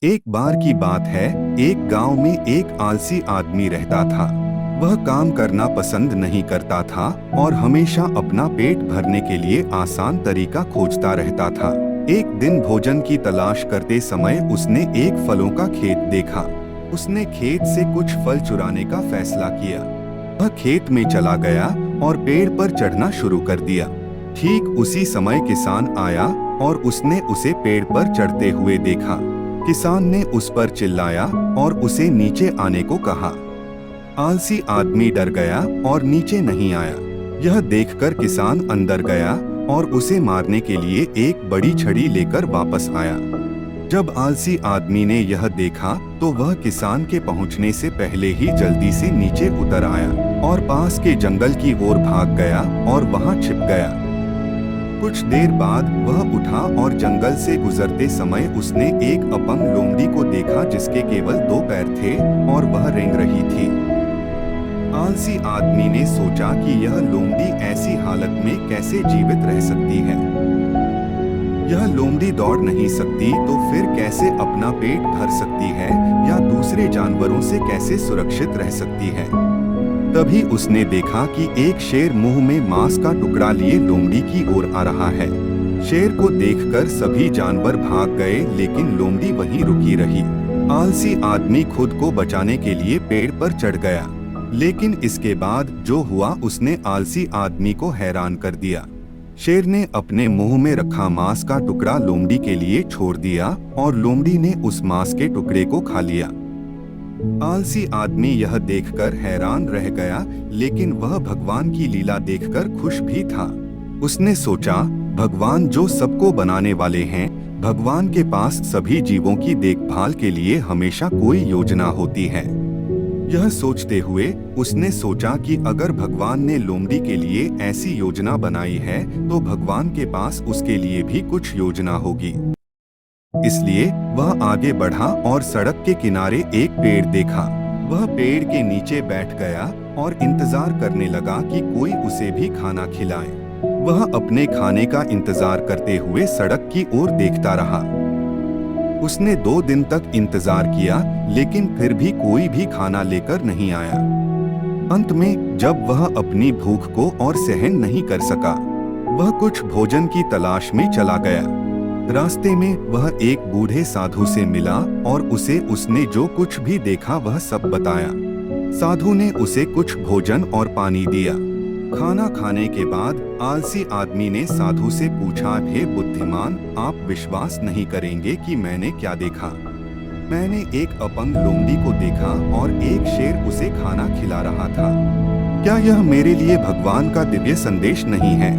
एक बार की बात है, एक गांव में एक आलसी आदमी रहता था। वह काम करना पसंद नहीं करता था और हमेशा अपना पेट भरने के लिए आसान तरीका खोजता रहता था। एक दिन भोजन की तलाश करते समय उसने एक फलों का खेत देखा। उसने खेत से कुछ फल चुराने का फैसला किया। वह खेत में चला गया और पेड़ पर चढ़ना शुरू कर दिया। ठीक उसी समय किसान आया और उसने उसे पेड़ पर चढ़ते हुए देखा। किसान ने उस पर चिल्लाया और उसे नीचे आने को कहा। आलसी आदमी डर गया और नीचे नहीं आया। यह देखकर किसान अंदर गया और उसे मारने के लिए एक बड़ी छड़ी लेकर वापस आया। जब आलसी आदमी ने यह देखा तो वह किसान के पहुंचने से पहले ही जल्दी से नीचे उतर आया और पास के जंगल की ओर भाग गया और वहां छिप गया। कुछ देर बाद वह उठा और जंगल से गुजरते समय उसने एक अपंग लोमड़ी को देखा जिसके केवल 2 पैर थे और वह रेंग रही थी। आलसी आदमी ने सोचा कि यह लोमड़ी ऐसी हालत में कैसे जीवित रह सकती है। यह लोमड़ी दौड़ नहीं सकती तो फिर कैसे अपना पेट भर सकती है या दूसरे जानवरों से कैसे सुरक्षित रह सकती है। तभी उसने देखा कि एक शेर मुंह में मांस का टुकड़ा लिए लोमड़ी की ओर आ रहा है। शेर को देखकर सभी जानवर भाग गए लेकिन लोमड़ी वहीं रुकी रही। आलसी आदमी खुद को बचाने के लिए पेड़ पर चढ़ गया, लेकिन इसके बाद जो हुआ उसने आलसी आदमी को हैरान कर दिया। शेर ने अपने मुंह में रखा मांस का टुकड़ा लोमड़ी के लिए छोड़ दिया और लोमड़ी ने उस मांस के टुकड़े को खा लिया। आलसी आदमी यह देखकर हैरान रह गया, लेकिन वह भगवान की लीला देखकर खुश भी था। उसने सोचा, भगवान जो सबको बनाने वाले हैं, भगवान के पास सभी जीवों की देखभाल के लिए हमेशा कोई योजना होती है। यह सोचते हुए उसने सोचा कि अगर भगवान ने लोमड़ी के लिए ऐसी योजना बनाई है तो भगवान के पास उसके लिए भी कुछ योजना होगी। इसलिए वह आगे बढ़ा और सड़क के किनारे एक पेड़ देखा। वह पेड़ के नीचे बैठ गया और इंतजार करने लगा कि कोई उसे भी खाना खिलाए। वह अपने खाने का इंतजार करते हुए सड़क की ओर देखता रहा। उसने 2 दिन तक इंतजार किया, लेकिन फिर भी कोई भी खाना लेकर नहीं आया। अंत में जब वह अपनी भूख को और सहन नहीं कर सका, वह कुछ भोजन की तलाश में चला गया। रास्ते में वह एक बूढ़े साधु से मिला और उसने जो कुछ भी देखा वह सब बताया। साधु ने उसे कुछ भोजन और पानी दिया। खाना खाने के बाद आलसी आदमी ने साधु से पूछा, हे बुद्धिमान, आप विश्वास नहीं करेंगे कि मैंने क्या देखा। मैंने एक अपंग लोमड़ी को देखा और एक शेर उसे खाना खिला रहा था। क्या यह मेरे लिए भगवान का दिव्य संदेश नहीं है?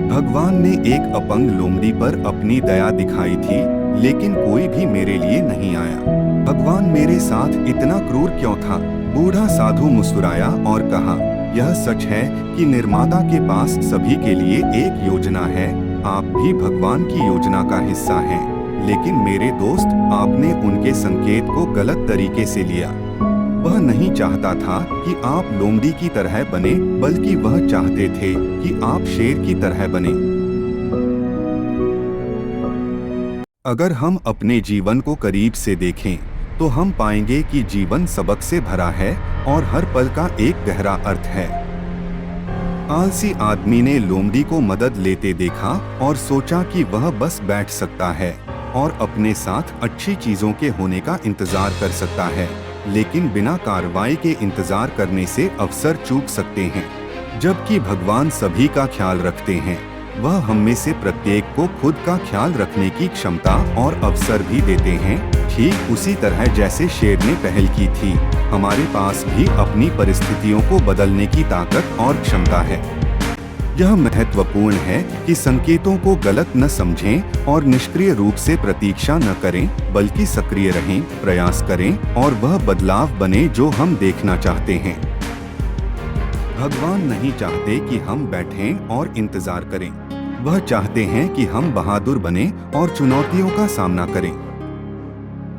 भगवान ने एक अपंग लोमड़ी पर अपनी दया दिखाई थी, लेकिन कोई भी मेरे लिए नहीं आया। भगवान मेरे साथ इतना क्रूर क्यों था? बूढ़ा साधु मुस्कुराया और कहा, यह सच है कि निर्माता के पास सभी के लिए एक योजना है। आप भी भगवान की योजना का हिस्सा हैं, लेकिन मेरे दोस्त, आपने उनके संकेत को गलत तरीके से लिया। वह नहीं चाहता था कि आप लोमड़ी की तरह बने, बल्कि वह चाहते थे कि आप शेर की तरह बने। अगर हम अपने जीवन को करीब से देखें तो हम पाएंगे कि जीवन सबक से भरा है और हर पल का एक गहरा अर्थ है। आलसी आदमी ने लोमड़ी को मदद लेते देखा और सोचा कि वह बस बैठ सकता है और अपने साथ अच्छी चीजों के होने का इंतजार कर सकता है, लेकिन बिना कार्रवाई के इंतजार करने से अवसर चूक सकते हैं। जबकि भगवान सभी का ख्याल रखते हैं, वह हम में से प्रत्येक को खुद का ख्याल रखने की क्षमता और अवसर भी देते हैं। ठीक उसी तरह जैसे शेर ने पहल की थी, हमारे पास भी अपनी परिस्थितियों को बदलने की ताकत और क्षमता है। यह महत्वपूर्ण है कि संकेतों को गलत न समझें और निष्क्रिय रूप से प्रतीक्षा न करें, बल्कि सक्रिय रहें, प्रयास करें और वह बदलाव बने जो हम देखना चाहते हैं। भगवान नहीं चाहते कि हम बैठें और इंतजार करें। वह चाहते हैं कि हम बहादुर बनें और चुनौतियों का सामना करें।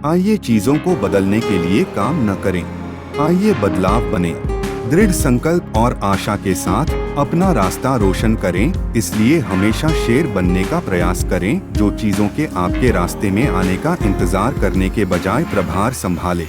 आइए चीजों को बदलने के लिए काम न करें, आइए बदलाव बने। दृढ़ संकल्प और आशा के साथ अपना रास्ता रोशन करें, इसलिए हमेशा शेर बनने का प्रयास करें, जो चीजों के आपके रास्ते में आने का इंतजार करने के बजाय प्रभार संभाले।